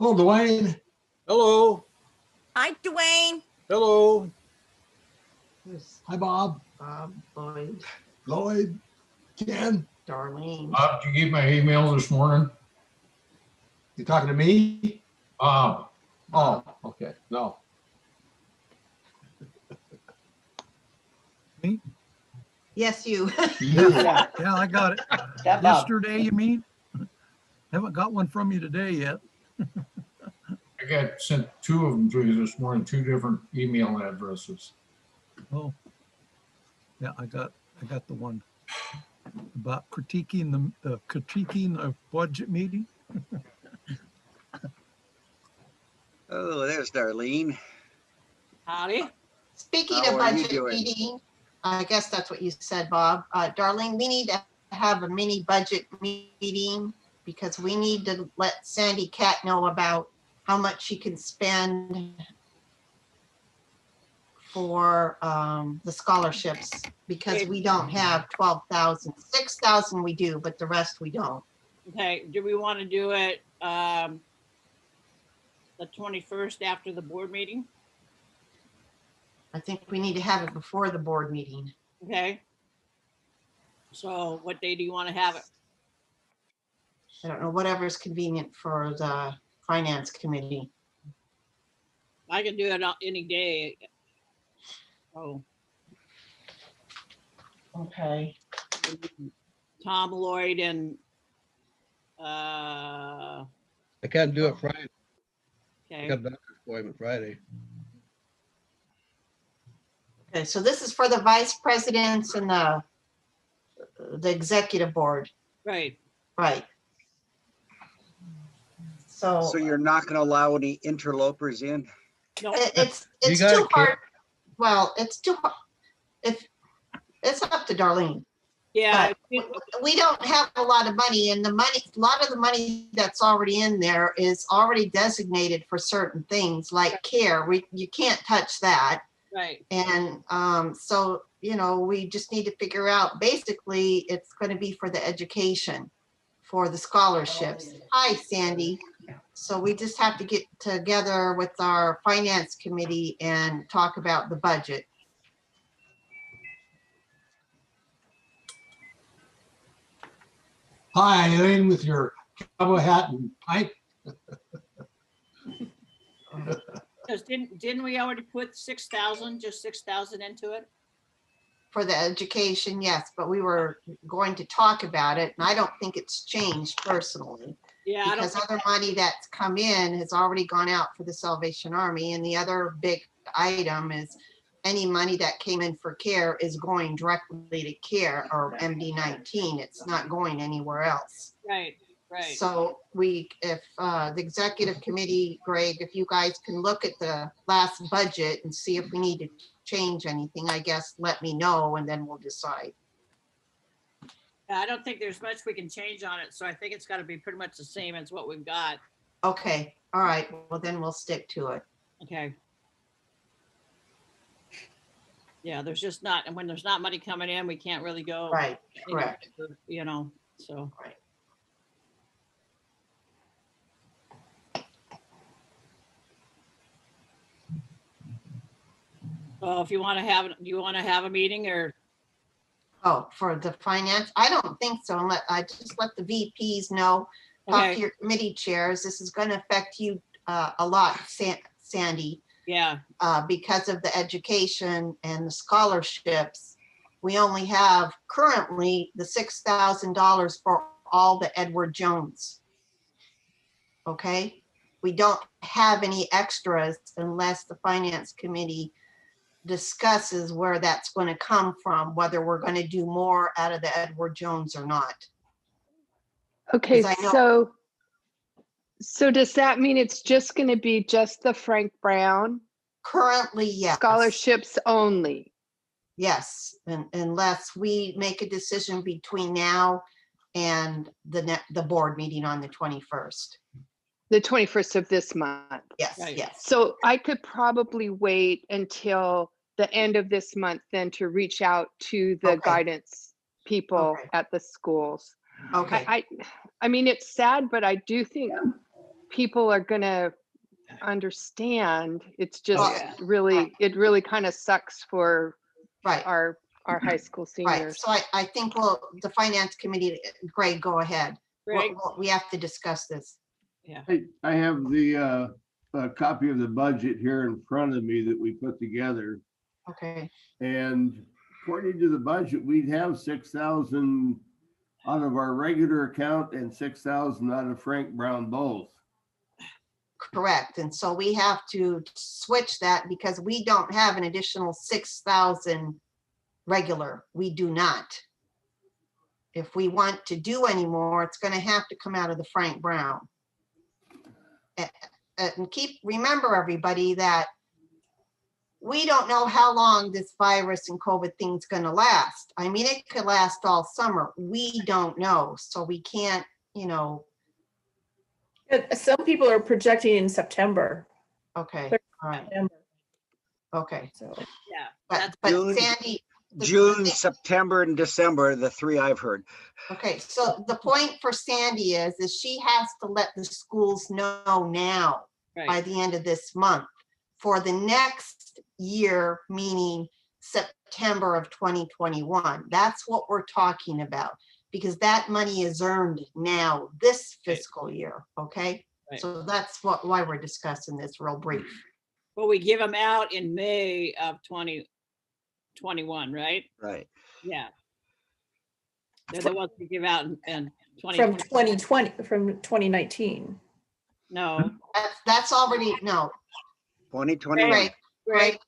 Hello, Dwayne. Hello. Hi, Dwayne. Hello. Hi, Bob. Lloyd. Ken. Darlene. Did you get my email this morning? You talking to me? Bob. Oh, okay. No. Me? Yes, you. Yeah, I got it. Yeah, Bob. Yesterday, you mean? Haven't got one from you today yet. I got sent 2 of them to you this morning, 2 different email addresses. Oh, yeah, I got the one about critiquing the critiquing of budget meeting. Oh, there's Darlene. Howdy. Speaking How of are you budget doing? meeting, I guess that's what you said, Bob. Darlene, we need to have a mini budget meeting because we need to let Sandy Cat know about how much she can spend for the scholarships, because we don't have 12,000. 6,000 we do, but the rest we don't. Okay, do we want to do it the 21st after the board meeting? I think we need to have it before the board meeting. Okay. So what day do you want to have it? I don't know, whatever's convenient for the finance committee. I can do it on any day. Oh, Okay. Tom, Lloyd, and I can't do it Friday. I okay. got a doctor's appointment Friday. Okay, so this is for the vice presidents and the executive board, Right. right? So you're not going to allow any interlopers in? No, It's You got too it, hard. Well, it's too hard. If it's up to Darlene. yeah, We don't have a lot of money, and a lot of the money that's already in there is already designated for certain things like care. You can't touch that. right. And so, you know, we just need to figure out, basically, it's going to be for the education, for the scholarships. Hi, Sandy. So we just have to get together with our finance committee and talk about the budget. Hi, Eileen, with your cowboy hat and pipe. Because didn't we already put 6,000, just 6,000 into it? For the education, yes, but we were going to talk about it, and I don't think it's changed personally. Yeah, I don't. Because other money that's come in has already gone out for the Salvation Army, and the other big item is any money that came in for care is going directly to care or MD-19. It's not going anywhere else. Right, right. So if the executive committee, Greg, if you guys can look at the last budget and see if we need to change anything, I guess let me know and then we'll decide. Yeah, I don't think there's much we can change on it, so I think it's got to be pretty much the same as what we've got. Okay, all right, well then we'll stick to it. Okay. Yeah, there's just not, and when there's not money coming in, we can't really go. Right, anywhere, correct. You know, so. Right. So if you want to have, do you want to have a meeting or? Oh, for the finance? I don't think so. I just let the VPs know, talk Okay. to your committee chairs. This is going to affect you a lot, Sandy, Yeah, because of the education and the scholarships. We only have currently the $6,000 for all the Edward Jones. Okay, we don't have any extras unless the finance committee discusses where that's going to come from, whether we're going to do more out of the Edward Jones or not. Okay, 'Cause I know- so does that mean it's just going to be just the Frank Brown Currently, yes. scholarships only? Yes, unless we make a decision between now and the board meeting on the 21st. The 21st of this month. Yes, Right. yes. So I could probably wait until the end of this month then to reach out to the Okay. guidance people Okay. at the schools. Okay, I mean, it's sad, but I do think people are gonna understand. It's just yeah. it really kind of sucks for Right, our high school right. seniors. So I think, well, the finance committee, Greg, go ahead. Greg, We have to discuss this. I have the copy of the budget here in front of me that we put together. Okay, And according to the budget, we'd have 6,000 out of our regular account and 6,000 out of Frank Brown both. correct. And so we have to switch that because we don't have an additional 6,000 regular. We do not. If we want to do any more, it's gonna have to come out of the Frank Brown. And remember everybody that we don't know how long this virus and COVID thing's gonna last. I mean, it could last all summer. We don't know. So we can't, Some people are projecting in September. okay, all right, September, okay. So yeah, But June. Sandy, June, September, and December, the three I've heard. okay, so the point for Sandy is she has to let the schools know now by right. the end of this month for the next year, meaning September of 2021. That's what we're talking about, because that money is earned now this fiscal year, okay? Right. So that's why we're discussing this real brief. Well, we give them out in May of 2021, right? Right. Yeah. They're the ones we give out in from 2020. 2020, from 2019. No, That's already, no, 2021. right, Greg,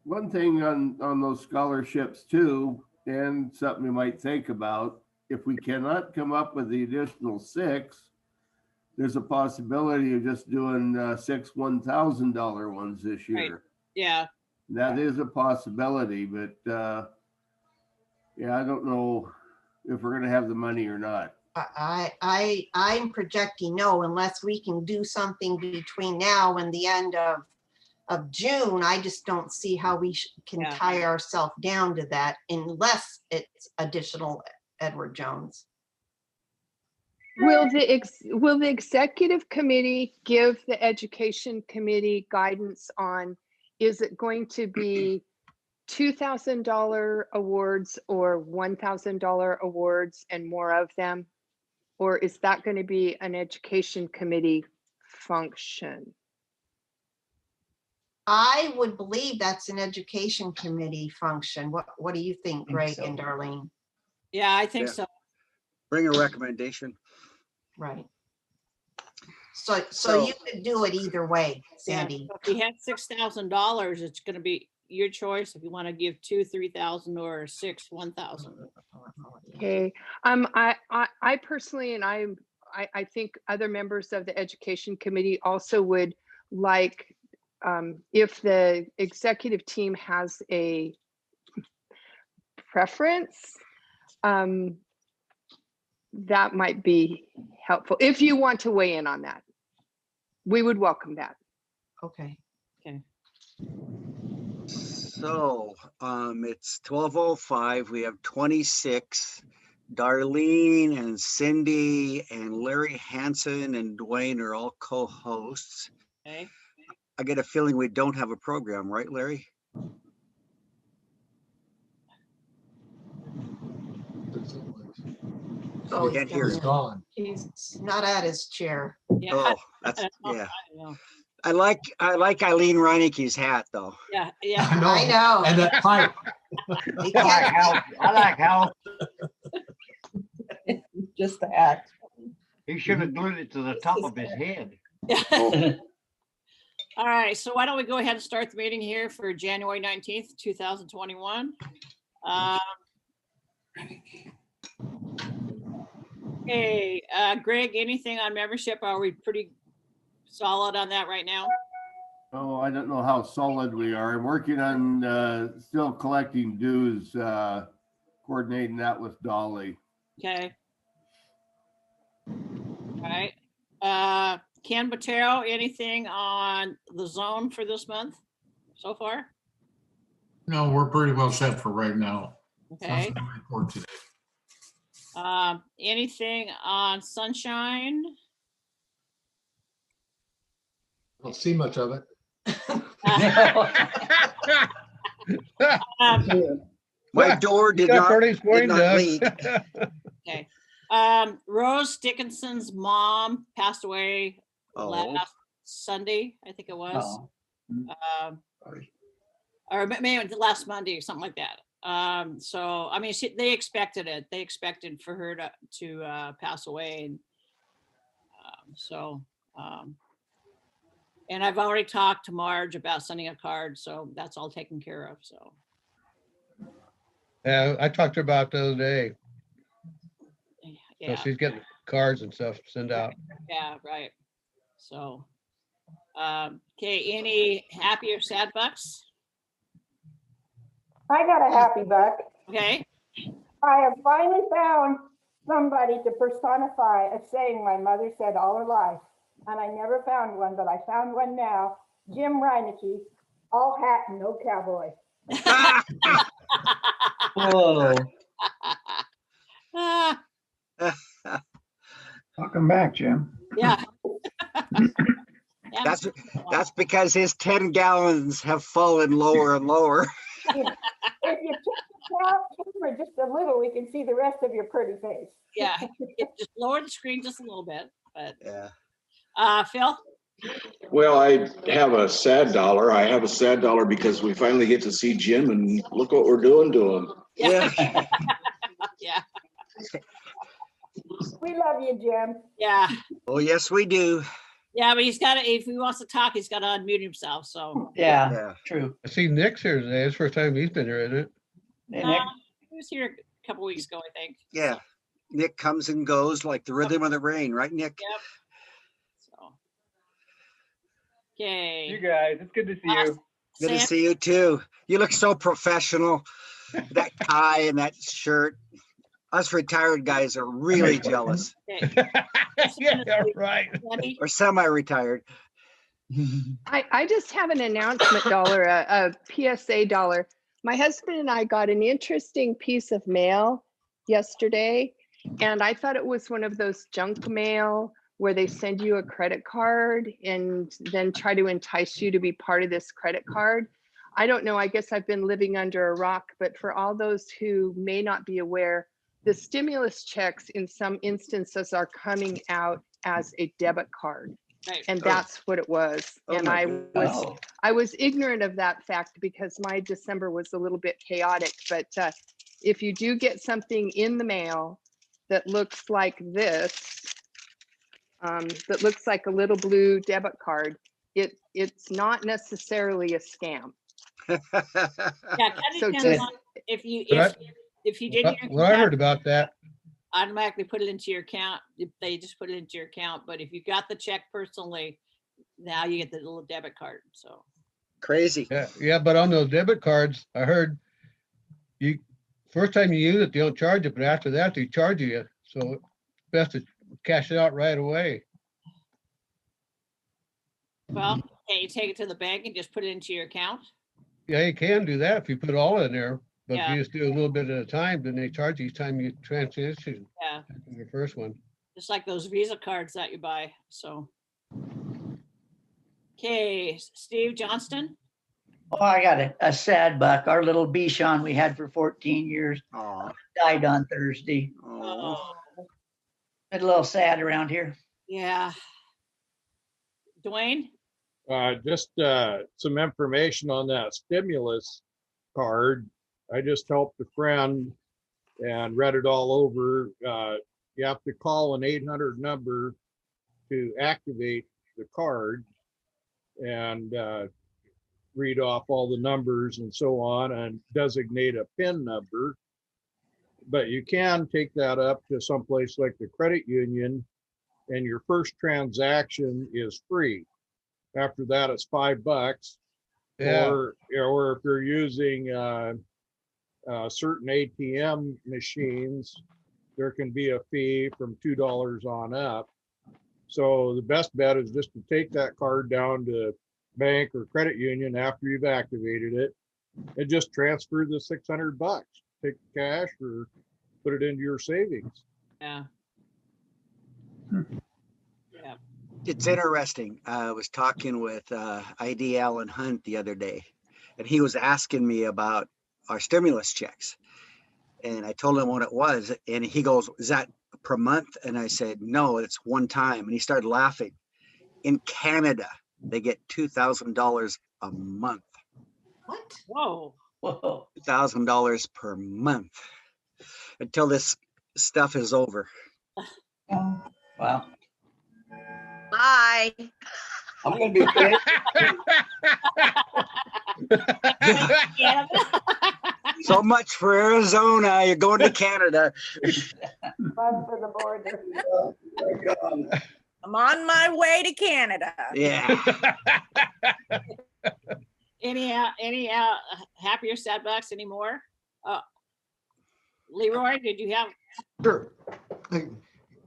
One thing on those scholarships too, and something we might think about, if we cannot come up with the additional 6, there's a possibility of just doing 6 $1,000 ones this year. yeah, That is a possibility, but yeah, I don't know if we're gonna have the money or not. I'm projecting no, unless we can do something between now and the end of June. I just don't see how we can Yeah. tie ourselves down to that unless it's additional Edward Jones. Will the executive committee give the education committee guidance on, is it going to be $2,000 awards or $1,000 awards and more of them? Or is that going to be an education committee function? I would believe that's an education committee function. What do you think, Greg and Darlene? yeah, I think Yeah. so. Bring a recommendation. Right. So So- you could do it either way, Yeah, Sandy. so if we had $6,000, it's gonna be your choice if you want to give 2, 3,000 or 6, 1,000. Okay, I personally, and I think other members of the education committee also would like, if the executive team has a preference, that might be helpful. If you want to weigh in on that, we would welcome that. Okay. So it's 12:05. We have 26. Darlene and Cindy and Larry Hansen and Dwayne are all co-hosts. Okay, I get a feeling we don't have a program, right, Larry? Oh, We can't hear It's you. gone. he's not at his chair. yeah, Oh, that's, I yeah. know. I like Eileen Reineke's hat though. Yeah, yeah. I know. I know. And that pipe. He I like can't- how, I like how Just the act. he should have glued it to the top of his head. All right, so why don't we go ahead and start the meeting here for January 19th, 2021. Hey, Greg, anything on membership? Are we pretty solid on that right now? Oh, I don't know how solid we are. I'm working on still collecting dues, coordinating that with Dolly. Okay. All right. Ken Botero, anything on the zone for this month so far? No, we're pretty well set for right now. Okay. Nothing to report today. Anything on Sunshine? Don't see much of it. My door did Got not, pretty did swing, not Doug. leak. Okay. Rose Dickinson's mom passed away Oh, last Sunday, I think it was. Oh. Um, or maybe last Monday or something like that. So I mean, they expected it. They expected for her to pass away, and and I've already talked to Marge about sending a card, so that's all taken care of. So Yeah, I talked to her about the other day. So yeah, she's getting cards and stuff to send out. yeah, right. So okay, any happy or sad bucks? I got a happy buck. Okay. I have finally found somebody to personify a saying my mother said all her life. And I never found one, but I found one now. Jim Reineke, all hat and no cowboy. Whoa. Ah, Welcome back, Jim. yeah. That's because his 10 gallons have fallen lower and lower. If you check the camera just a little, we can see the rest of your pretty face. Yeah, just lower the screen just a little bit, but Yeah. Phil? Well, I have a sad dollar. I have a sad dollar because we finally get to see Jim and look what we're doing to him. Yeah. Yeah. We love you, Jim. Yeah. Oh, yes, we do. Yeah, but he's got to, if he wants to talk, he's got to unmute himself. So Yeah, true. I see Nick's here today. It's the first time he's been here, isn't it? Hey, Nick. he was here a couple weeks ago, I think. Yeah. Nick comes and goes like the rhythm of the rain, right, Nick? Yep. So. Okay. You guys, it's good to see you. Good to see you too. You look so professional. That tie and that shirt. Us retired guys are really jealous. Okay. Yeah, right. Or semi-retired. I just have an announcement dollar, a PSA dollar. My husband and I got an interesting piece of mail yesterday, and I thought it was one of those junk mail where they send you a credit card and then try to entice you to be part of this credit card. I don't know, I guess I've been living under a rock, but for all those who may not be aware, the stimulus checks in some instances are coming out as a debit card. Right. And that's what it was. Oh And my I was ignorant of that fact because my December was a little bit chaotic. But if you do get something in the mail that looks like this, that looks like a little blue debit card, it's not necessarily a scam. Yeah, kind So of depends just- on if you But if you did your What I heard about that, automatically put it into your account. They just put it into your account. But if you got the check personally, now you get the little debit card. So Crazy. yeah, but on those debit cards, I heard you first time you use it, they don't charge it, but after that they charge you. So it's best to cash it out right away. well, can you take it to the bank and just put it into your account? Yeah, you can do that if you put it all in there, but if Yeah. you just do a little bit at a time, then they charge each time you transition Yeah, your first one. just like those Visa cards that you buy. So, okay, Steve Johnston. Oh, I got a sad buck. Our little Bichon we had for 14 years Aw. died on Thursday. Oh. Been a little sad around here. Yeah. Dwayne. Just some information on that stimulus card. I just helped a friend and read it all over. You have to call an 800 number to activate the card and read off all the numbers and so on and designate a PIN number. But you can take that up to someplace like the credit union and your first transaction is free. After that, it's $5. Yeah. Or if you're using certain ATM machines, there can be a fee from $2 on up. So the best bet is just to take that card down to bank or credit union after you've activated it and just transfer the $600. Take the cash or put it into your savings. Yeah. Yeah. It's interesting. I was talking with ID Alan Hunt the other day, and he was asking me about our stimulus checks. And I told him what it was, and he goes, "Is that per month?" And I said, "No, it's one time." And he started laughing. In Canada, they get $2,000 a month. What? Whoa. Whoa. $2,000 per month until this stuff is over. Wow. Bye. I'm gonna be paying. So much for Arizona. You're going to Canada. Fun for the border. Oh, my God. I'm on my way to Canada. Yeah. Any happy or sad bucks anymore? Leroy, did you have? Sure. A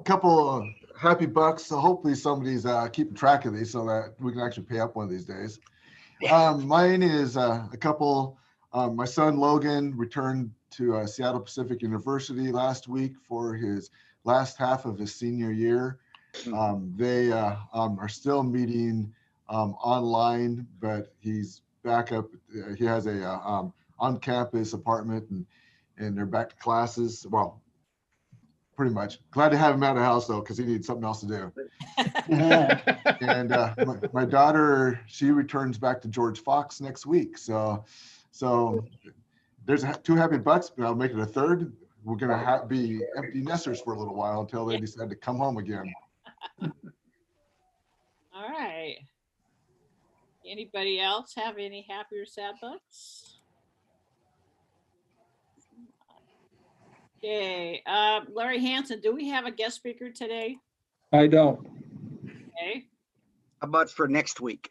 couple of happy bucks. So hopefully somebody's keeping track of these so that we can actually pay up one of these days. Mine is a couple. My son Logan returned to Seattle Pacific University last week for his last half of his senior year. They are still meeting online, but he's back up. He has a on-campus apartment, and they're back to classes. Well, pretty much. Glad to have him out of the house though, because he needs something else to do. And my daughter, she returns back to George Fox next week. So there's 2 happy bucks, but I'll make it a third. We're gonna be empty nesters for a little while until they decide to come home again. All right. Anybody else have any happy or sad bucks? Okay, Larry Hanson, do we have a guest speaker today? I don't. Okay. How about for next week?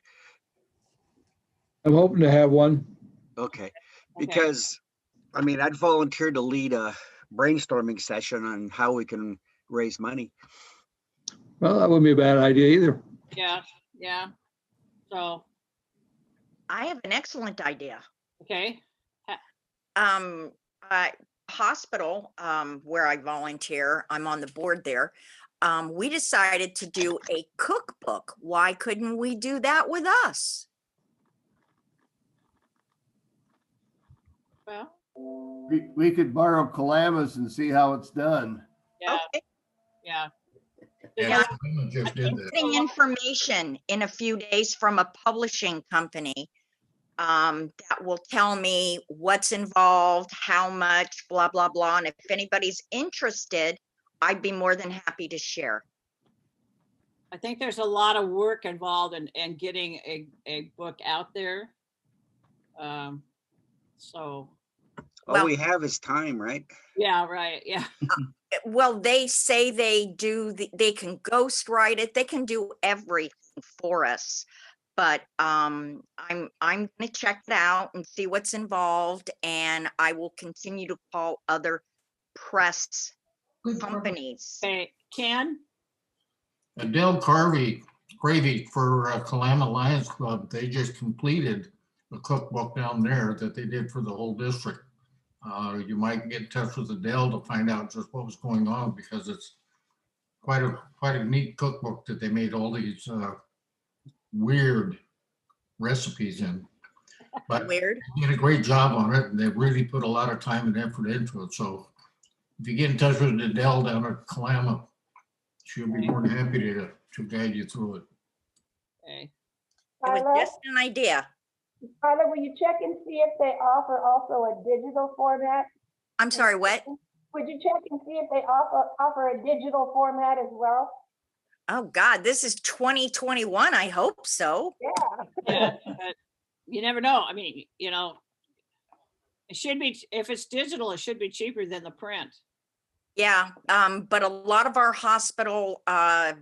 I'm hoping to have one. Okay. Because, I mean, I'd volunteer to lead a brainstorming session on how we can raise money. Well, that wouldn't be a bad idea either. Yeah, yeah. So, I have an excellent idea. okay. Hospital, where I volunteer, I'm on the board there. We decided to do a cookbook. Why couldn't we do that with us? Well, We could borrow Calamus and see how it's done. yeah, Okay. yeah. Yeah, someone just did that. Getting information in a few days from a publishing company that will tell me what's involved, how much, blah, blah, blah. And if anybody's interested, I'd be more than happy to share. I think there's a lot of work involved in getting a book out there. So. All we have is time, right? Yeah, right, yeah. Well, they say they can ghostwrite it. They can do everything for us. But I'm going to check it out and see what's involved, and I will continue to call other press companies. Okay, Ken? Adele Gravy for Kalama Lions Club, they just completed a cookbook down there that they did for the whole district. You might get in touch with Adele to find out just what was going on, because it's quite a neat cookbook that they made all these weird recipes in. But Weird. they did a great job on it, and they really put a lot of time and effort into it. So if you get in touch with Adele down at Kalama, she'll be more than happy to guide you through it. Okay. It was just an idea. Tyler, will you check and see if they offer also a digital format? I'm sorry, what? Would you check and see if they offer a digital format as well? Oh God, this is 2021. I hope so. Yeah, but you never know. I mean, it should be, if it's digital, it should be cheaper than the print. Yeah, but a lot of our hospital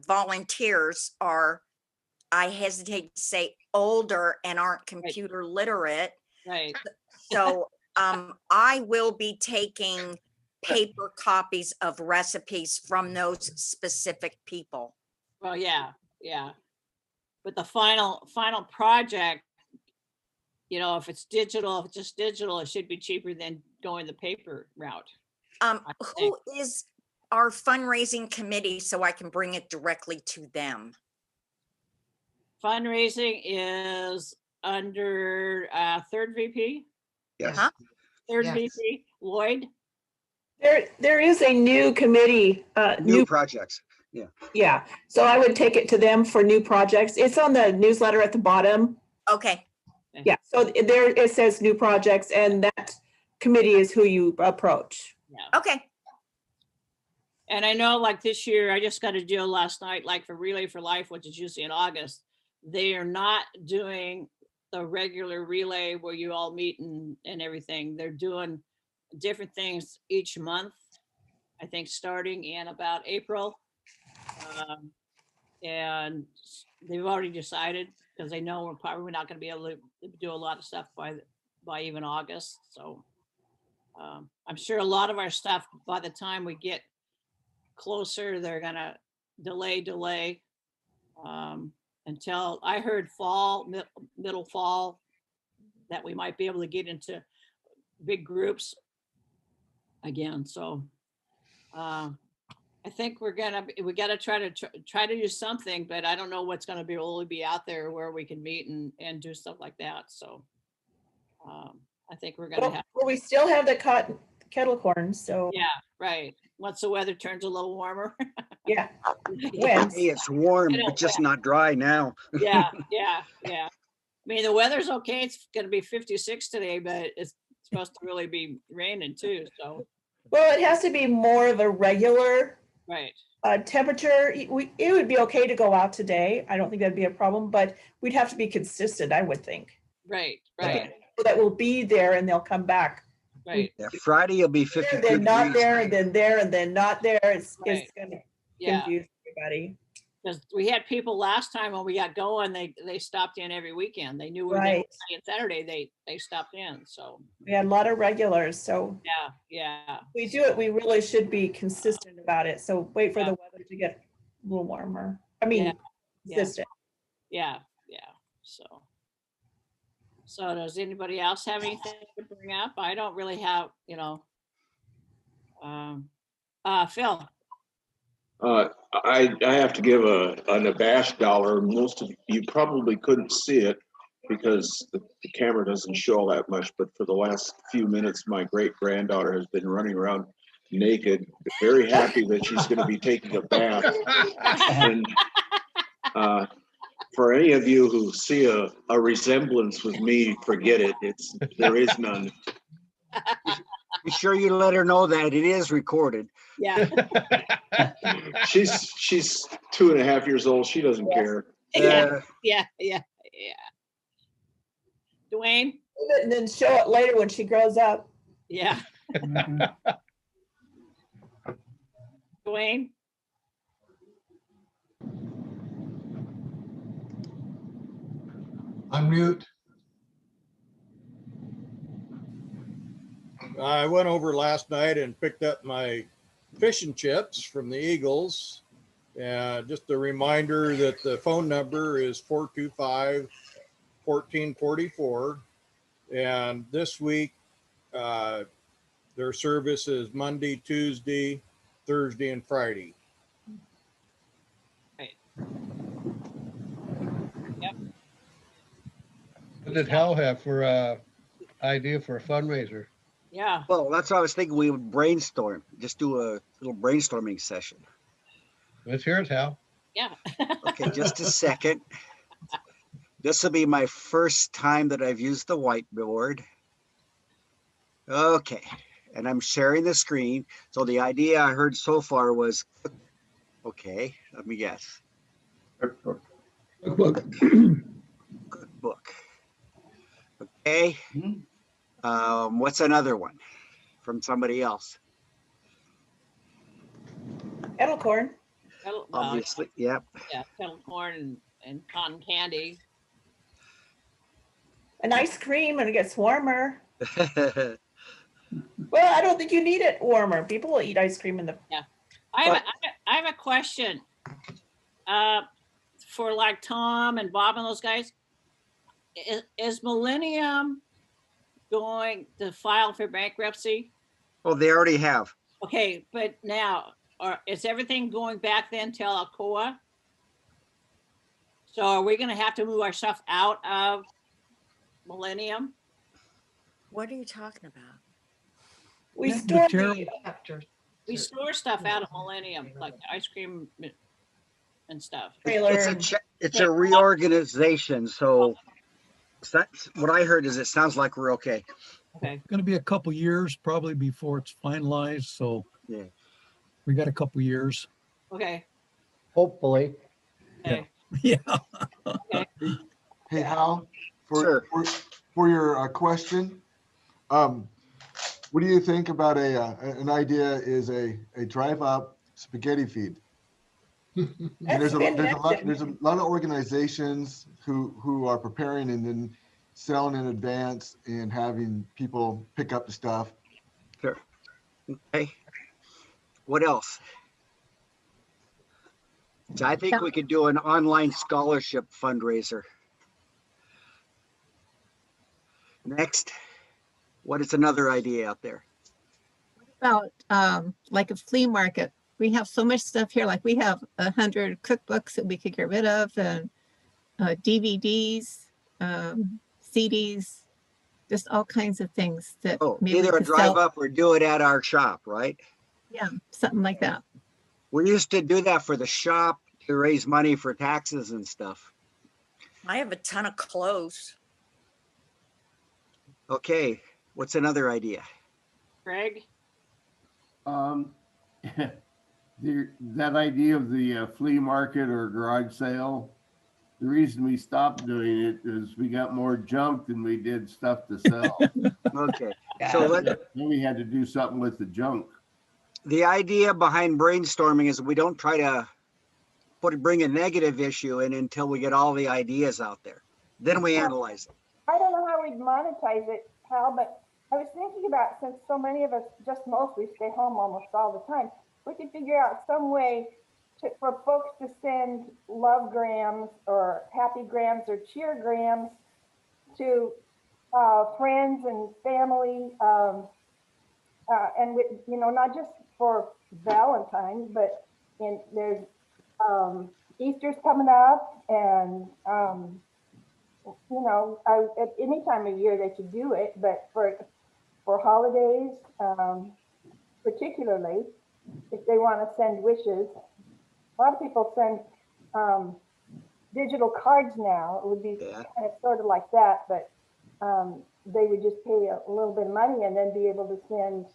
volunteers are, I hesitate to say, older and aren't computer literate. Right. So I will be taking paper copies of recipes from those specific people. Well, yeah. But the final project, if it's just digital, it should be cheaper than going the paper route. Who is our fundraising committee so I can bring it directly to them? Fundraising is under third VP, Yes. third Yes. VP, Lloyd. There is a new committee, New projects. yeah. So I would take it to them for new projects. It's on the newsletter at the bottom. Okay, Yeah, so there it says new projects, and that committee is who you approach. okay. And I know like this year, I just got a deal last night, like for Relay for Life, which is usually in August. They are not doing the regular relay where you all meet and everything. They're doing different things each month. I think starting in about April. And they've already decided because they know we're probably not going to be able to do a lot of stuff by even August. So I'm sure a lot of our stuff by the time we get closer, they're gonna delay until I heard fall, middle fall, that we might be able to get into big groups again. So I think we gotta try to do something, but I don't know what's gonna be only be out there where we can meet and do stuff like that. So I think we're gonna have. Well, we still have the kettle corn, so. Yeah, right. Once the weather turns a little warmer. Yeah. Hey, it's warm, but just not dry now. Yeah. I mean, the weather's okay. It's gonna be 56 today, but it's supposed to really be raining too, so. Well, it has to be more of a regular Right. temperature. It would be okay to go out today. I don't think that'd be a problem, but we'd have to be consistent, I would think. Right. So that will be there and they'll come back. Right. Yeah, Friday will be 52 Then not degrees. there, and then there, and then not there. It's Right. gonna Yeah. confuse everybody. Because we had people last time when we got going, they stopped in every weekend. They knew we were there Right. Friday and Saturday, they stopped in, so. We had a lot of regulars, so Yeah. we do it. We really should be consistent about it. So wait for the weather to get a little warmer. I mean, Yeah. consistent. Yeah. So does anybody else have anything to bring up? I don't really have, Phil. I have to give an abashed dollar. Most of you probably couldn't see it because the camera doesn't show all that much, but for the last few minutes, my great granddaughter has been running around naked, very happy that she's going to be taking a bath. And for any of you who see a resemblance with me, forget it. There is none. Be sure you let her know that it is recorded. Yeah. She's 2.5 years old. She doesn't care. Yeah. Dwayne? And then show it later when she grows up. Yeah. Dwayne? Unmute. I went over last night and picked up my fish and chips from the Eagles. Just a reminder that the phone number is 425-1444. And this week, their service is Monday, Tuesday, Thursday, and Friday. Right. Yep. What did Hal have for idea for a fundraiser? Yeah. Well, that's what I was thinking. We would brainstorm, just do a little brainstorming session. Let's hear it, Hal. Yeah. Okay, just a second. This will be my first time that I've used the whiteboard. Okay, and I'm sharing the screen. So the idea I heard so far was, okay, let me guess. Cookbook. Cookbook. Okay. What's another one from somebody else? Kettle corn. Obviously, yep. Yeah, kettle corn and cotton candy. An ice cream and it gets warmer. Well, I don't think you need it warmer. People will eat ice cream in the. Yeah. I have a question. For like Tom and Bob and those guys. Is Millennium going to file for bankruptcy? Oh, they already have. Okay, but now, is everything going back then to Alcoa? So are we gonna have to move our stuff out of Millennium? What are you talking about? We Yeah, store material- the We store stuff out of Millennium, like ice cream and stuff. trailer. It's a reorganization, so that's what I heard is it sounds like we're okay. Okay. Going to be a couple years probably before it's finalized. So Yeah. we got a couple years. Okay. Hopefully. Okay. Yeah. Okay. Hey, Hal, Sure. for your question, what do you think about an idea is a drive up spaghetti feed? And That's been there's a mentioned. lot of organizations who are preparing and then selling in advance and having people pick up the stuff. Sure. Okay. What else? So I think we could do an online scholarship fundraiser. Next, what is another idea out there? About like a flea market. We have so much stuff here. Like we have 100 cookbooks that we could get rid of, and DVDs, CDs, just all kinds of things that Oh, maybe we either a could drive sell. up or do it at our shop, right? Yeah, something like that. We used to do that for the shop to raise money for taxes and stuff. I have a ton of clothes. Okay, what's another idea? Greg? That idea of the flea market or garage sale, the reason we stopped doing it is we got more junk than we did stuff to sell. Okay, so Then we had to do something with the junk. the idea behind brainstorming is we don't try to bring a negative issue in until we get all the ideas out there. Then we analyze it. I don't know how we'd monetize it, Hal, but I was thinking about, since so many of us just mostly stay home almost all the time, we could figure out some way for folks to send love grams or happy grams or cheer grams to friends and family, and with, not just for Valentine's, but there's Easter's coming up, and at any time of year they could do it, but for holidays, particularly if they want to send wishes. A lot of people send digital cards now. It would be kind of sort of like that, but they would just pay a little bit of money and then be able to send.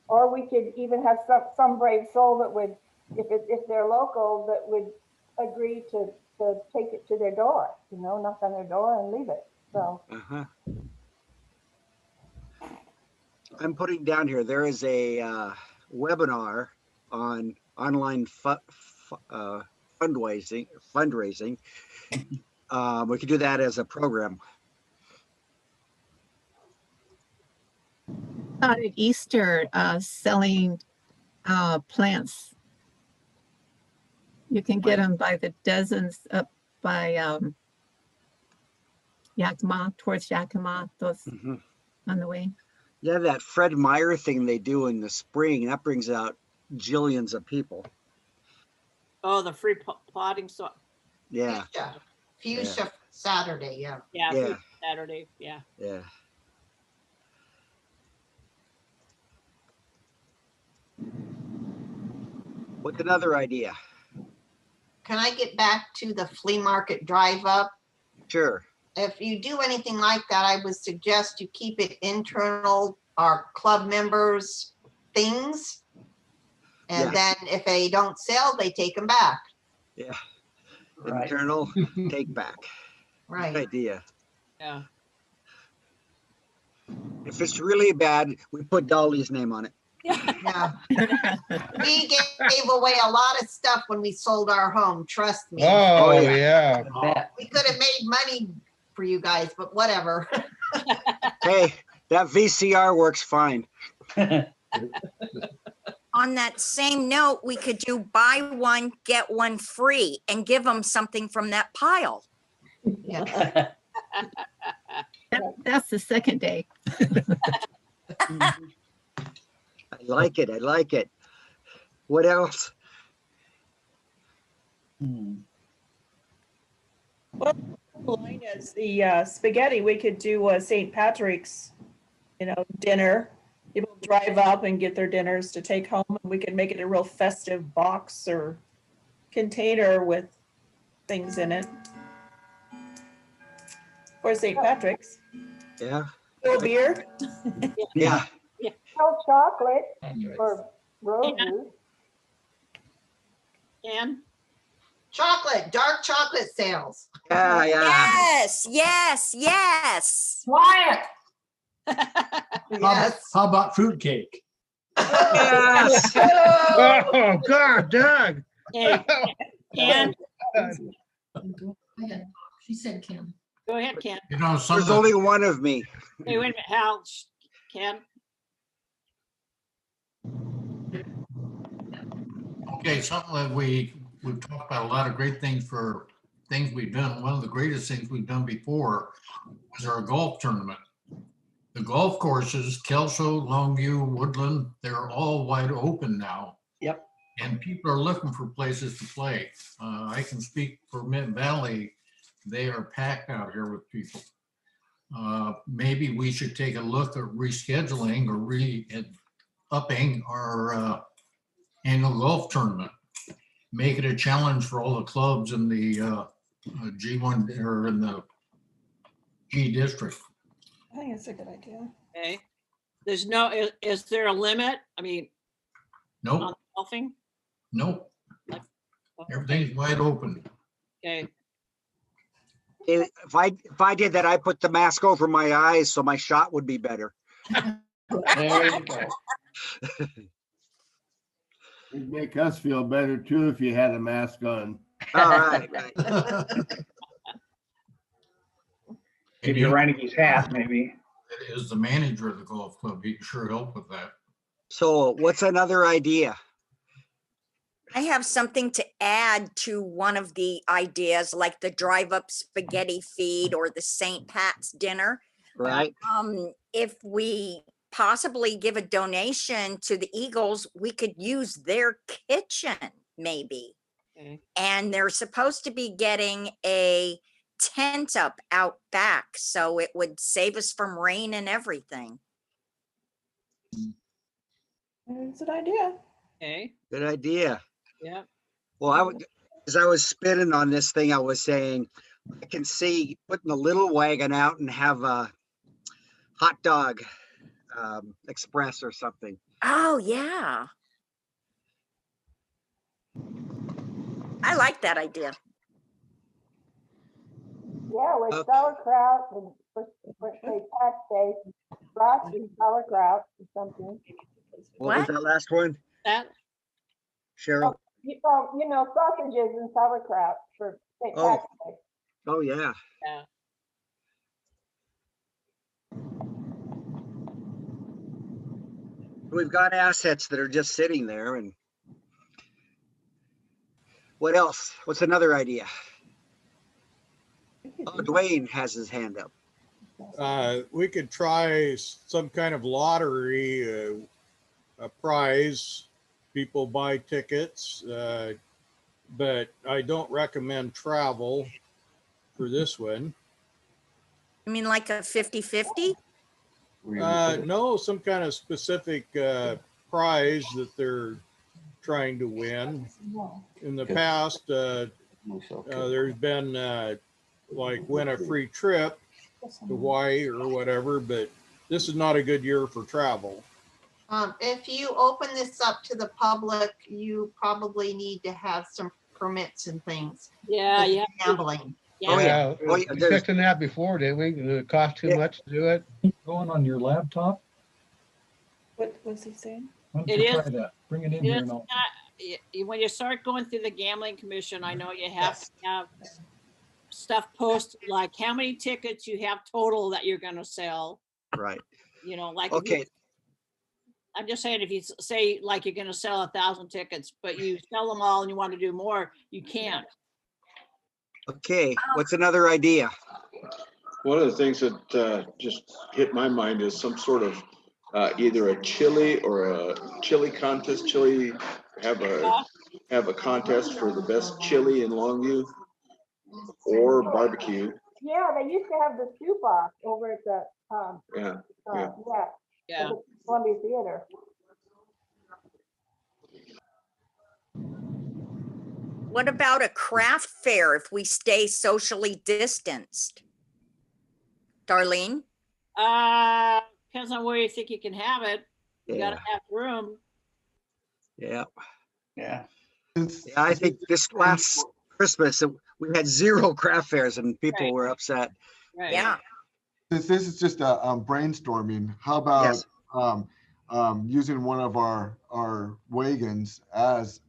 Or we could even have some brave soul that would, if they're local, that would agree to take it to their door. Knock on their door and leave it. So. I'm putting down here, there is a webinar on online fundraising. We could do that as a program. At Easter, selling plants. You can get them by the dozens up by Yakima, towards Yakima, those on the way. Yeah, that Fred Meyer thing they do in the spring, that brings out jillions of people. Oh, the free plotting. So Yeah. Fuchsia Saturday, yeah. yeah, Yeah. Saturday, yeah. Yeah. What's another idea? Can I get back to the flea market drive up? Sure. If you do anything like that, I would suggest you keep it internal, our club members' things. And then if they don't sell, they take them back. Yeah. Right. Internal take back. Right. Good idea. Yeah. If it's really bad, we put Dolly's name on it. Yeah. We gave away a lot of stuff when we sold our home, trust me. Oh, yeah. We could have made money for you guys, but whatever. Hey, that VCR works fine. On that same note, we could do buy one, get one free and give them something from that pile. Yeah. That's the second day. I like it. I like it. What else? line is the spaghetti, we could do a St. Patrick's, dinner. People drive up and get their dinners to take home, and we can make it a real festive box or container with things in it. For St. Patrick's. Yeah. Full beer. Yeah. No chocolate or roses. And Chocolate, dark chocolate sales. Yeah, yeah. Yes. How, Yes. how about fruitcake? Yes. Oh, God, Doug. Hey, Ken, Go ahead. She said Kim. go ahead, Ken. You know, some There's of only the, one of me. Hey, wait a minute, Hal, Ken. okay, something that we've talked about a lot of great things for things we've done. One of the greatest things we've done before was our golf tournament. The golf courses, Kelso, Longview, Woodland, they're all wide open now. Yep. And people are looking for places to play. I can speak for Mid Valley. They are packed out here with people. Maybe we should take a look at rescheduling or upping our annual golf tournament. Make it a challenge for all the clubs in the G1 or in the G district. I think it's a good idea. Okay. There's no, is there a limit? I mean, Nope, on golfing? nope. Everything's wide open. Okay. If I did that, I put the mask over my eyes so my shot would be better. There you go. It'd make us feel better too if you had a mask on. All right. Give you Reineke's hat, maybe. It is the manager of the golf club. He can sure help with that. So what's another idea? I have something to add to one of the ideas, like the drive-up spaghetti feed or the St. Pat's dinner. Right. If we possibly give a donation to the Eagles, we could use their kitchen, maybe. Okay. And they're supposed to be getting a tent up out back, so it would save us from rain and everything. It's an idea. Okay. Good idea. Yeah. Well, as I was spinning on this thing, I was saying, I can see putting a little wagon out and have a hot dog express or something. Oh, yeah. I like that idea. Yeah, with sauerkraut and for St. Pat's Day, brats and sauerkraut or something. What was that last one, That, Cheryl? You know, sausages and sauerkraut for St. Oh. Pat's Day. Oh, yeah. yeah. We've got assets that are just sitting there. And what else? What's another idea? Oh, Dwayne has his hand up. We could try some kind of lottery, a prize. People buy tickets, but I don't recommend travel for this one. You mean like a 50-50? No, some kind of specific prize that they're trying to win. In the past, there's been like win a free trip to Hawaii or whatever, but this is not a good year for travel. If you open this up to the public, you probably need to have some permits and things. Yeah, yeah. Gambling. Oh, yeah. Oh, yeah, We there's- checked on that before, didn't we? Did it cost too much to do it? Going on your laptop? What was he saying? Why don't It you is- try that? Bring it in It's here and not, I'll. when you start going through the gambling commission, I know you have to have stuff posted, like how many tickets you have total that you're gonna sell, Right. you know, like. if you- Okay. I'm just saying, if you say like you're gonna sell 1,000 tickets, but you sell them all and you want to do more, you can't. Okay. What's another idea? One of the things that just hit my mind is some sort of either a chili or a chili contest. Have a contest for the best chili in Longview or barbecue. Yeah, they used to have the soup off over at the, Yeah. at the Columbia Theater. What about a craft fair if we stay socially distanced? Darlene? Depends on where you think you can have it. You gotta Yeah. have room. Yeah. Yeah. Yeah, I think this last Christmas, we had 0 craft fairs and people Right. were upset. Right. Yeah. This is just a brainstorming. How about using one of our wagons as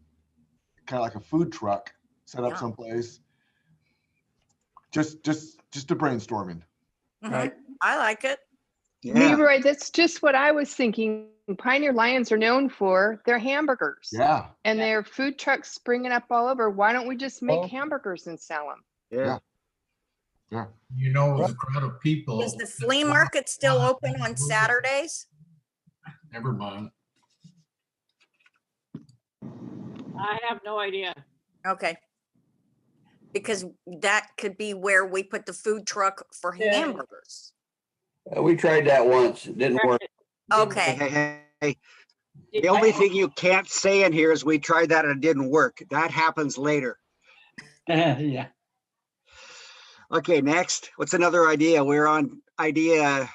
kind of like a food truck set up Yeah. someplace? Just a brainstorming. Right. I like it. Yeah. Leroy, that's just what I was thinking. Pioneer Lions are known for their hamburgers. Yeah. And their food trucks springing up all over. Why don't we just make Oh. hamburgers and sell them? Yeah. Yeah. You know, the crowd of people. Is the flea market still open on Saturdays? Never mind. I have no idea. Okay. Because that could be where we put the food truck for Yeah. hamburgers. We tried that once. It didn't work. Okay. Hey. The only thing you can't say in here is we tried that and it didn't work. That happens later. Yeah. Okay, next. What's another idea? We're on idea,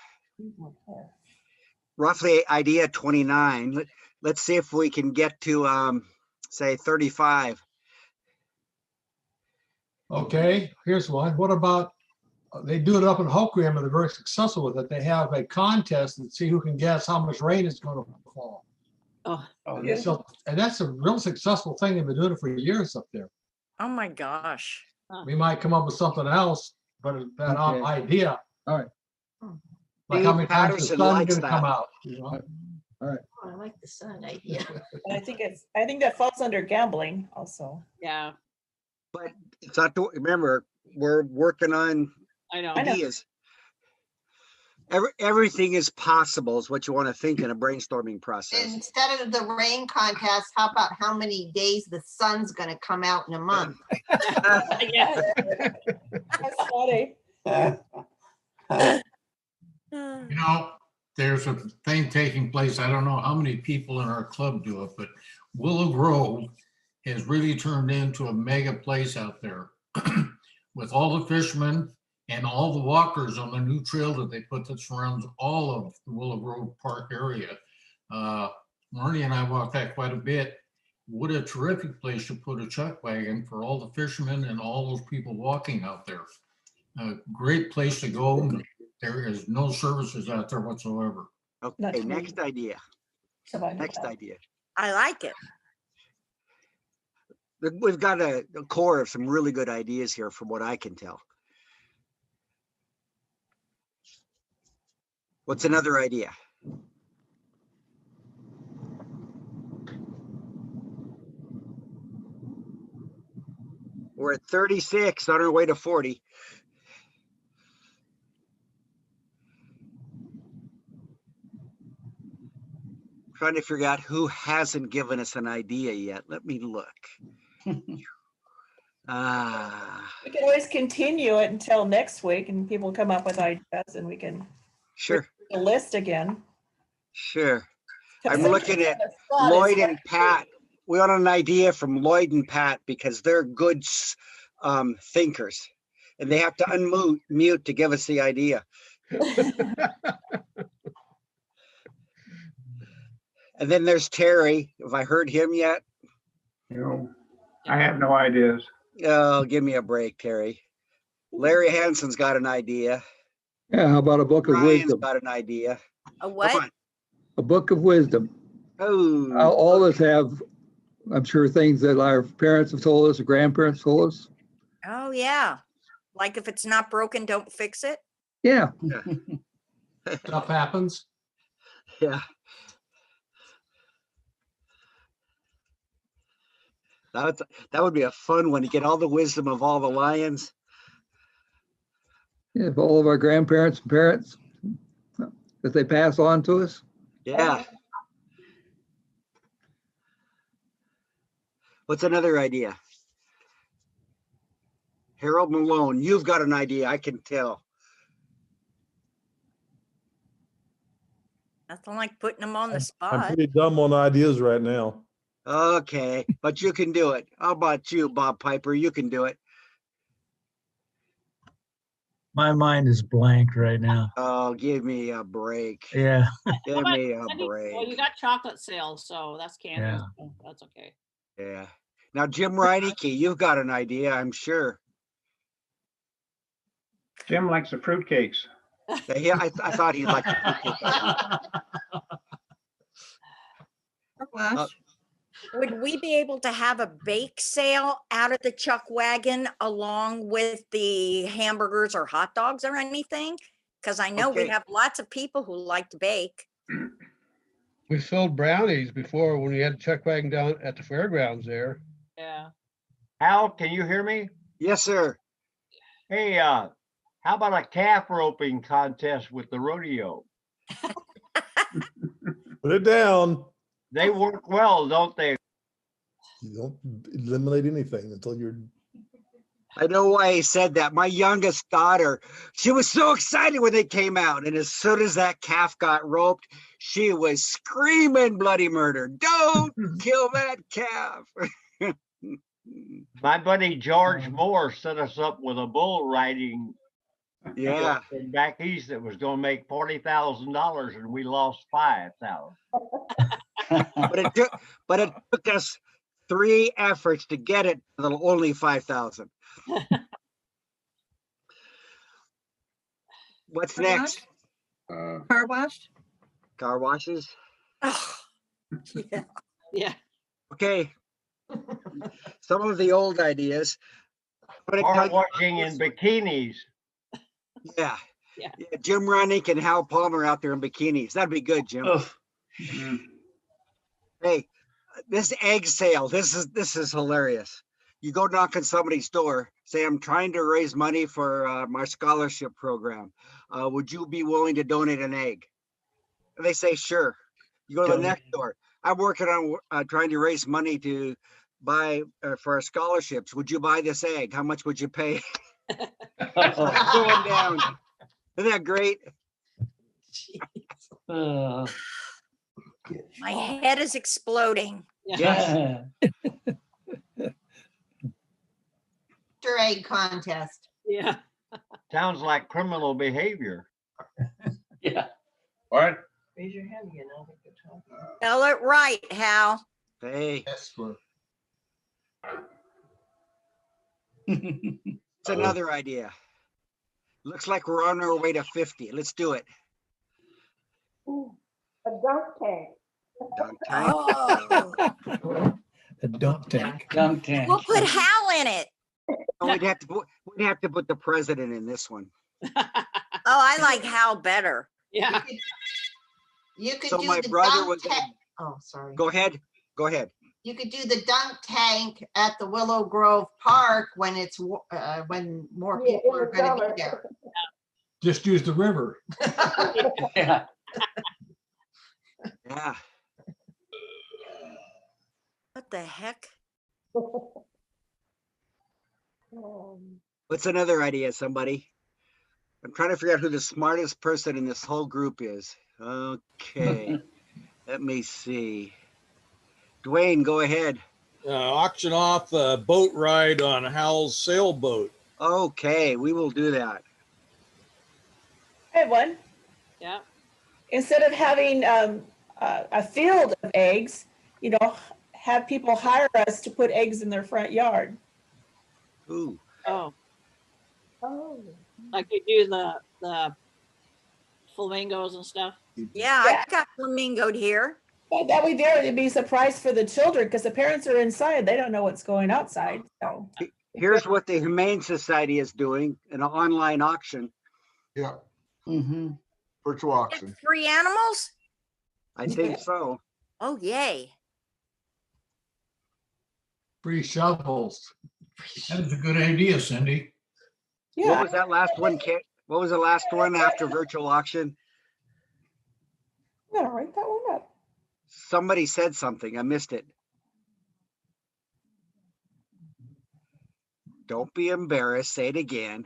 roughly idea 29. Let's see if we can get to, say 35. Okay, here's one. What about, they do it up in Hoquiam and they're very successful with it. They have a contest and see who can guess how much rain is going to fall. Oh, And so, and that's a real successful thing. They've been doing it for years up there. Oh my gosh. We might come up with something else, but that Okay. idea. All right. Like how many times the Patterson sun's likes gonna come that. out, you know? All right. Oh, I like the sun idea. And I think that falls under gambling also. yeah, But it's not, remember, we're working on I know. ideas. Everything is possible is what you want to think in a brainstorming process. Instead of the rain contest, how about how many days the sun's gonna come out in a month? Yeah. That's funny. You know, there's a thing taking place. I don't know how many people in our club do it, but Willow Grove has really turned into a mega place out there with all the fishermen and all the walkers on the new trail that they put that surrounds all of the Willow Grove Park area. Marnie and I walked that quite a bit. What a terrific place to put a chuck wagon for all the fishermen and all those people walking out there. A great place to go. There is no services out there whatsoever. Okay, next idea. Next idea. I like it. We've got a core of some really good ideas here from what I can tell. What's another idea? We're at 36 on our way to 40. Trying to figure out who hasn't given us an idea yet. Let me look. We can always continue it until next week and people come up with ideas and we can Sure. the list again. Sure. I'm Because looking at thought is Lloyd and Pat. We want an idea from Lloyd and Pat because they're good thinkers and they have to unmute to give us the idea. And then there's Terry. Have I heard him yet? No, I have no ideas. Oh, give me a break, Terry. Larry Hansen's got an idea. Yeah, how about a book of Ryan's wisdom? got an idea. A what? Come on. A book of wisdom. Oh, All of us have, I'm sure, things that our parents have told us, or grandparents told us. Oh, yeah. Like if it's not broken, don't fix it. Yeah. Stuff happens. yeah. That would be a fun one to get all the wisdom of all the lions. Yeah, if all of our grandparents and parents, that they pass on to us. Yeah. What's another idea? Harold Malone, you've got an idea, I can tell. Nothing like putting them on the I'm spot. pretty dumb on ideas right now. Okay, but you can do it. How about you, Bob Piper? You can do it. My mind is blank right now. Oh, give me a break. Yeah. Give me a Well, break. you got chocolate sales, so that's candy. Yeah. So that's okay. Yeah. Now, Jim Reineke, you've got an idea, I'm sure. Jim likes the fruitcakes. Yeah, I thought he'd like the fruitcake. Would we be able to have a bake sale out of the chuck wagon along with the hamburgers or hot dogs or anything? Because I know we Okay. have lots of people who like to bake. We sold brownies before when we had the chuck wagon down at the fairgrounds there. Yeah. Al, can you hear me? Yes, sir. Hey, how about a calf roping contest with the rodeo? Put it down. They work well, don't they? You don't eliminate anything until you're. I know why he said that. My youngest daughter, she was so excited when they came out. And as soon as that calf got roped, she was screaming bloody murder. Don't kill that calf. My buddy George Moore set us up with a bull riding. Yeah. From back east that was going to make $40,000 and we lost 5,000. But it took us 3 efforts to get it to the only 5,000. What's Car next? Car wash? Car washes? Yeah. Yeah. Okay. Some of the old ideas. Car washing in bikinis. Yeah. Yeah. Jim Ronick and Hal Palmer out there in bikinis. That'd be good, Jim. Hey, this egg sale, this is hilarious. You go knock on somebody's door, say, I'm trying to raise money for my scholarship program. Would you be willing to donate an egg? And they say, sure. You go to the next door. I'm working on trying to raise money to buy for our scholarships. Would you buy this egg? How much would you pay? Going down. Isn't that great? My head is exploding. Yes. Easter egg contest. Yeah. Sounds like criminal behavior. Yeah. What? Raise your hand again. I'll make the talk. Spell it right, Hal. Hey. Esper. It's another idea. Looks like we're on our way to 50. Let's do it. Ooh, a dunk tank. Dunk tank. Oh, A dump tank. Dunk tank. we'll put Hal in it. Oh, we'd have to put the president in this one. Oh, I like Hal better. Yeah. You could So do my the brother dunk was tank. Oh, sorry. Go ahead. Go ahead. You could do the dunk tank at the Willow Grove Park when it's when more Yeah, people in are the going to summer. be there. Just use the river. Yeah. Yeah. What the heck? What's another idea, somebody? I'm trying to figure out who the smartest person in this whole group is. Okay. Let me see. Dwayne, go ahead. Auction off a boat ride on Hal's sailboat. Okay, we will do that. I have one. Yeah. Instead of having a field of eggs, have people hire us to put eggs in their front yard. Ooh. Oh, Oh. like you do the flamingos and stuff. Yeah, I got flamingoed here. But that way there, it'd be a surprise for the children because the parents are inside. They don't know what's going outside. So Here's what the Humane Society is doing, an online auction. Yeah, Mm-hmm. virtual auction. Free animals? I think so. Oh, yay. Free shovels. That is a good idea, Cindy. What was that last one, Kit? What was the last one after virtual auction? I'm gonna write that one up. Somebody said something. I missed it. Don't be embarrassed. Say it again.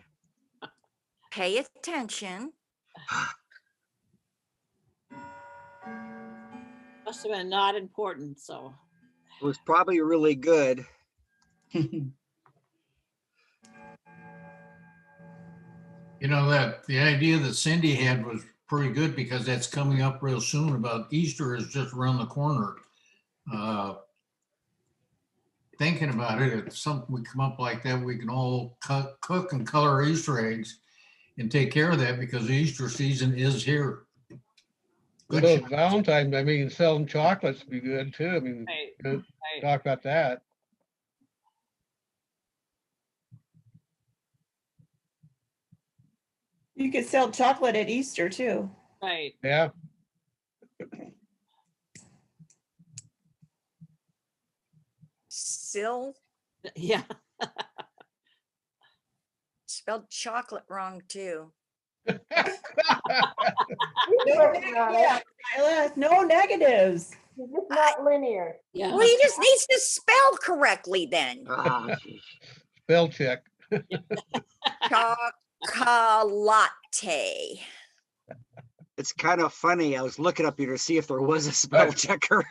Pay attention. Must have been not important, so. It was probably really good. You know, that the idea that Cindy had was pretty good because that's coming up real soon. About Easter is just around the corner. Thinking about it, if something would come up like that, we can all cook and color Easter eggs and take care of that because the Easter season is here. Good Well, shot. Valentine's, I mean, selling chocolates would be good too. I mean, Right, good- right. talk about that. You could sell chocolate at Easter too. Right. Yeah. Sill Yeah. spelled chocolate wrong too. Yeah, Kyla, no negatives. It's just not linear. Yeah. Well, he just needs to spell correctly then. Ah, geez. Spell check. Chocolate. It's kind of funny. I was looking up here to see if there was a spell checker.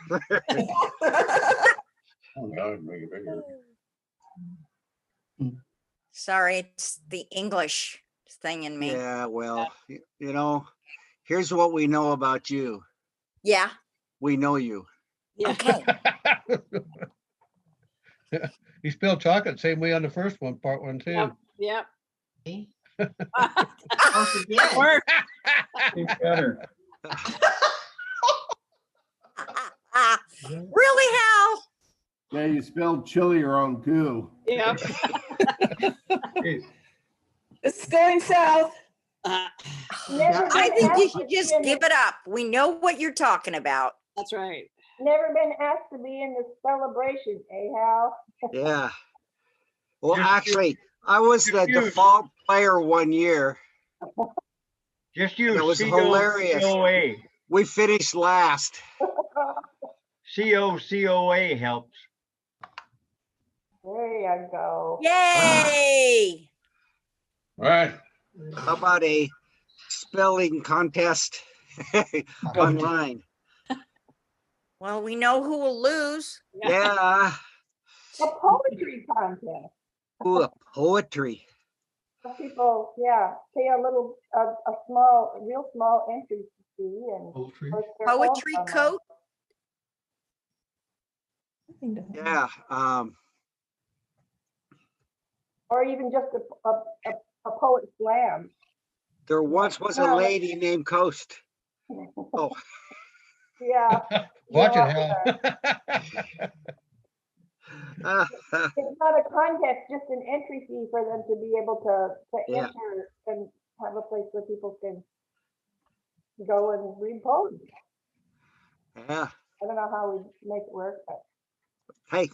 Sorry, it's the English thing in me. Yeah, well, you know, here's what we know about you. Yeah. We know you. Yeah. Okay. You spelled chocolate same way on the first one, part one too. Yep. Don't forget. Work. Better. Really, Hal? Yeah, you spelled chili wrong too. Yep. It's going south. Never I been think you asked should to just be in give the- it up. We know what you're talking about. That's right. Never been asked to be in the celebration, Hal? Yeah. Well, Just actually, I was the use- default player one year. Just use That was hilarious. COCOA. We finished last. COCOA helps. There you go. Yay! All right. How about a spelling contest online? Well, we know who will lose. Yeah. A poetry contest. Ooh, poetry. Some people, yeah, pay a little, a small, real small entry fee and. Poultry. post their poem Poetry somewhere. coat. Yeah. Or even just a poet slam. There once was a lady named Coast. Oh, Yeah. Watch Yeah. it, Hal. It's not a contest, just an entry fee for them to be able to Yeah. enter and have a place where people can go and read poems. Yeah. I don't know how we make it work, but Hey.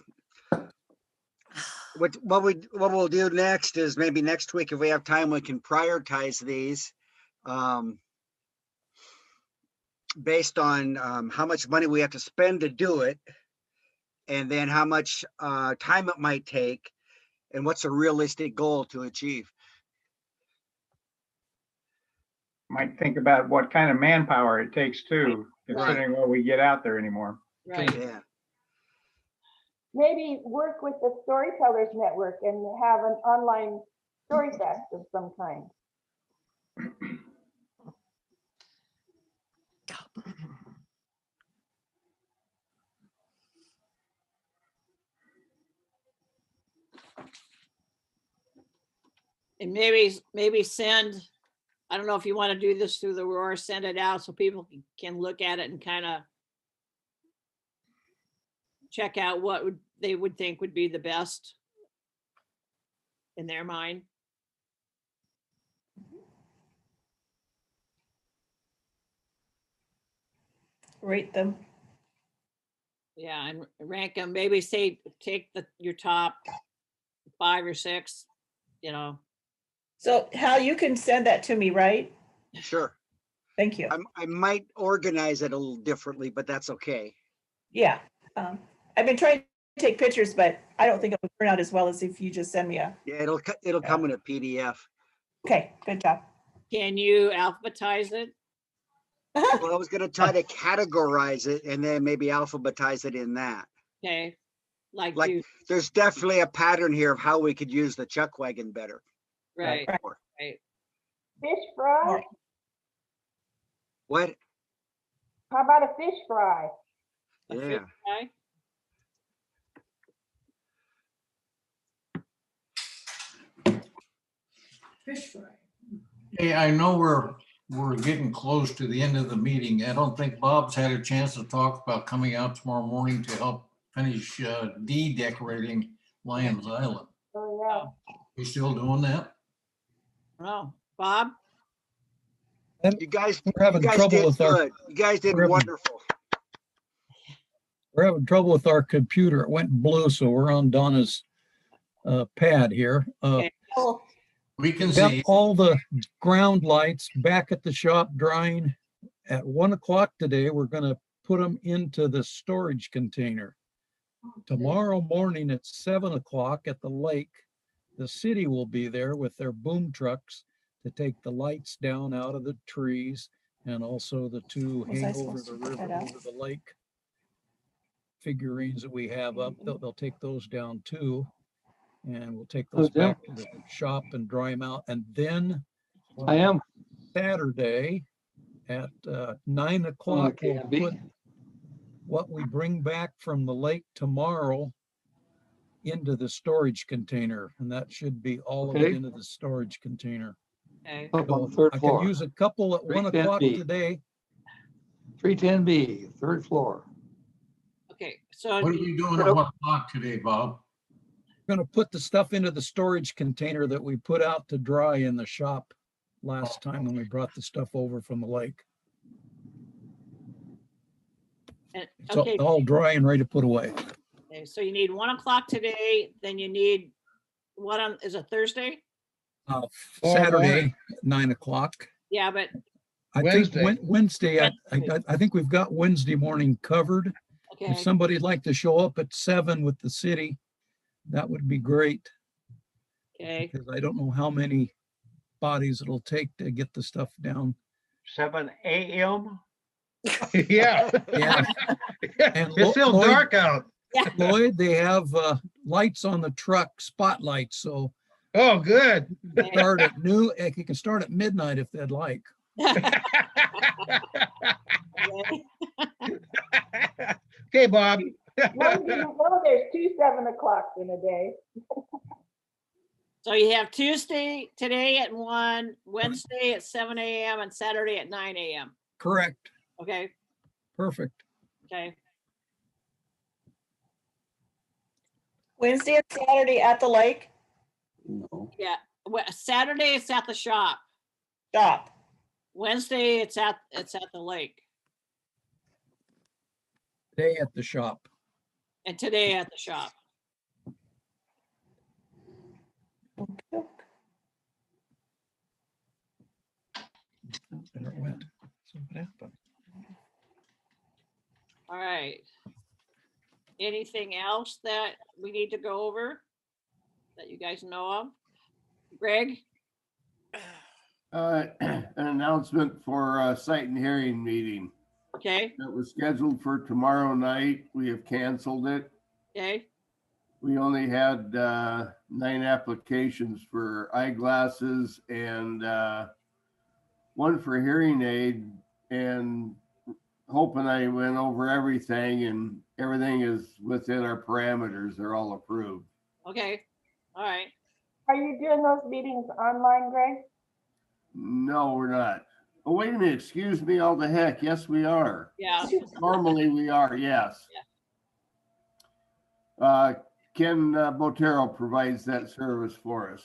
What we'll do next is maybe next week, if we have time, we can prioritize these based on how much money we have to spend to do it, and then how much time it might take, and what's a realistic goal to achieve. Might think about what kind of manpower it takes too, considering what we get out there anymore. Right. Yeah. maybe work with the Storytellers Network and have an online story fest of some kind. And maybe send, I don't know if you want to do this through the Roar, send it out so people can look at it and kind of check out what they would think would be the best in their mind. Rate them. Yeah, and rank them, maybe say, take your top 5 or 6, you know. So Hal, you can send that to me, right? Sure. Thank you. I might organize it a little differently, but that's okay. Yeah. I've been trying take pictures, but I don't think it'll turn out as well as if you just send me a, Yeah, it'll come in a PDF. okay, good job. Can you alphabetize it? Well, I was gonna try to categorize it and then maybe alphabetize it in that. Okay, like Like, do, there's definitely a pattern here of how we could use the chuck wagon better. right, right. Fish fry? What? How about a fish fry? A Yeah. fish fry? Fish fry. Hey, I know we're getting close to the end of the meeting. I don't think Bob's had a chance to talk about coming out tomorrow morning to help finish de-decorating Lions Island. Oh, yeah. You still doing that? Oh, Bob? You guys We're having trouble did with our, good. You guys did we're having- wonderful. we're having trouble with our computer. It went blue, so we're on Donna's pad here. Okay. We can We got see. all the ground lights back at the shop drying. At 1 o'clock today, we're gonna put them into the storage container. Tomorrow morning at 7 o'clock at the lake, the city will be there with their boom trucks to take the lights down out of the trees and also the two Was I hang over supposed the to put river, that out? over the lake figurines that we have up. They'll take those down too. And we'll take those Jim? back to the shop and dry them out. And then I am. Saturday at 9 o'clock, we'll KMB. put what we bring back from the lake tomorrow into the storage container, and that should be all of it Okay. into the storage container. Okay. Up on the So third I floor. can use a couple at 1 o'clock 310B. today. 310B, third floor. Okay, so What are you doing at 1 o'clock today, Bob? Going to put the stuff into the storage container that we put out to dry in the shop last time when we brought the stuff over from the lake. and- It's okay, all dry and ready to put away. okay, so you need 1 o'clock today, then you need, what on, is it Thursday? Saturday, 9 o'clock. Yeah, but, I think Wednesday, I think we've got Wednesday morning covered. okay, If somebody'd like to show up at 7 with the city, that would be great. okay, Because I don't know how many bodies it'll take to get the stuff down. 7 a.m. Yeah. Yeah. And It's still Lloyd- dark out. Lloyd, they have lights on the truck, spotlights, so Oh, good. you can start at noon, you can start at midnight if they'd like. Okay, Bob. One didn't know there's 2 7 o'clocks in a day. so you have Tuesday today at 1, Wednesday at 7 a.m. and Saturday at 9 a.m. Correct. Okay, Perfect. okay, Wednesday and Saturday at the lake? yeah, Saturday it's at the shop. Shop. Wednesday it's at the lake, Day at the shop. and today at the shop. There it went. So what happened? All right. Anything else that we need to go over that you guys know of? Greg? An announcement for a site and hearing meeting Okay, that was scheduled for tomorrow night. We have canceled it. okay, We only had 9 applications for eyeglasses and one for hearing aid, and Hope and I went over everything and everything is within our parameters. They're all approved. okay, all right. Are you doing those meetings online, Greg? No, we're not. Oh, wait a minute. Excuse me. All the heck. Yes, we are. Yeah, Normally we are. Yes. Ken Botero provides that service for us.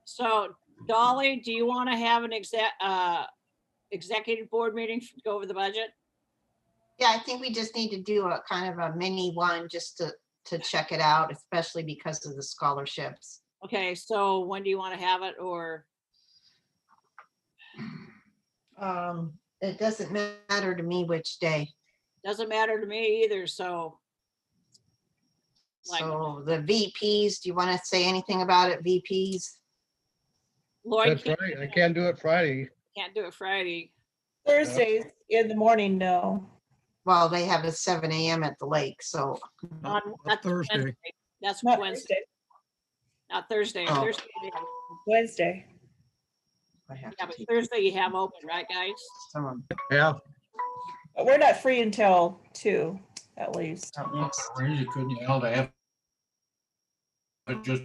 so Dolly, do you want to have an executive board meeting to go over the budget? Yeah, I think we just need to do a kind of a mini one just to check it out, especially because of the scholarships. Okay, so when do you want to have it, or? It doesn't matter to me which day. Doesn't matter to me either, so So the VPs, do you want to say anything about it, VPs? Lloyd That's right. I can't do it Friday. can't do it Friday. Thursdays in the morning, no. Well, they have a 7 a.m. at the lake, so. That's Thursday. Wednesday. That's Not Wednesday, Thursday, not Thursday. Oh. Thursday, they have- Wednesday. I have yeah, to but take Thursday you have open, right, guys? some Yeah. But we're not free until 2, at least. of next. Crazy, couldn't you hell to have it just.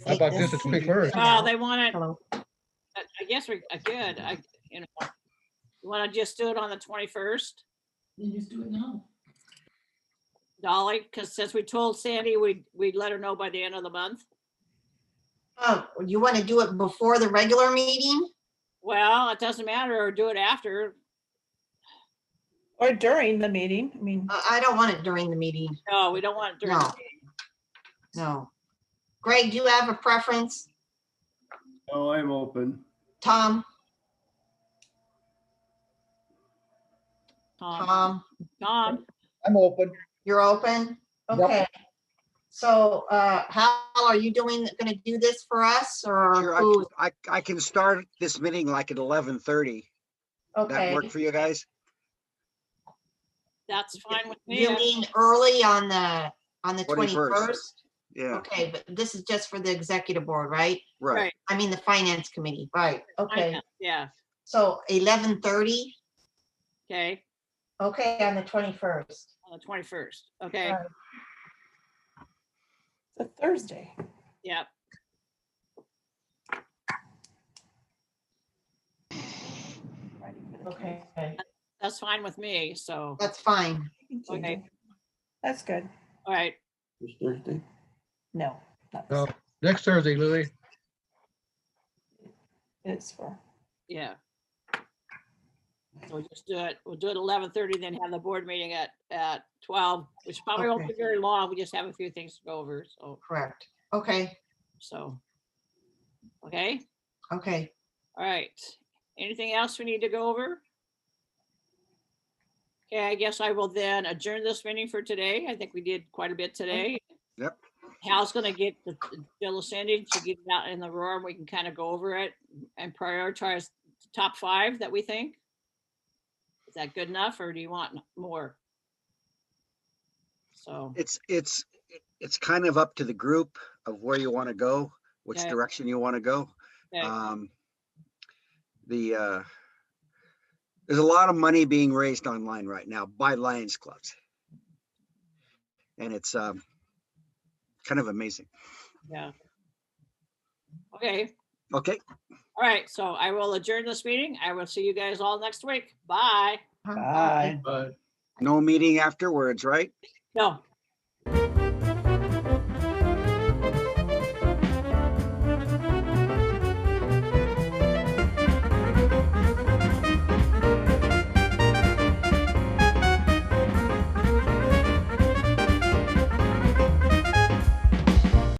How about just the 21st? Well, they want it, Hello. I guess we, good, you know, you want to just do it on the 21st, Then just do it now. Dolly? Because since we told Sandy we'd let her know by the end of the month. Oh, you want to do it before the regular meeting? Well, it doesn't matter, or do it after. Or during the meeting, I mean. I don't want it during the meeting. No, we don't want it during the No. meeting. No. Greg, do you have a preference? Oh, I'm open. Tom? Tom, I'm open. You're open? Yep. Okay. So Hal, are you gonna do this for us or Sure, who? I can start this meeting like at 11:30. That Okay. work for you guys? that's fine with me. You mean early on the 21st. 21st? Yeah, Okay, but this is just for the executive board, right? right. I mean, the finance committee, right? Okay. Yeah, So 11:30, okay, okay, on the 21st. on the 21st, okay, Right. It's a Thursday. yeah. Okay, That's fine with me, so, that's fine. okay, That's good. all right. This Thursday. No, not No, next Thursday, Louis. it's for. Yeah. So we'll just do it, we'll do it 11:30, then have the board meeting at 12, which probably won't be Okay. very long. We just have a few things to go over, so, Correct. Okay, okay, okay. all right. Anything else we need to go over? Okay, I guess I will then adjourn this meeting for today. I think we did quite a bit today. Yep. Hal's gonna get the Bill Sandy to get it out in the room. We can kind of go over it and prioritize the top 5 that we think. Is that good enough, or do you want more? So, It's kind of up to the group of where you want to go, which Okay. direction you want to go. okay, There's a lot of money being raised online right now by Lions clubs. And it's kind of amazing. yeah. Okay, Okay, all right, so I will adjourn this meeting. I will see you guys all next week. Bye. Bye. But no meeting afterwards, right? No,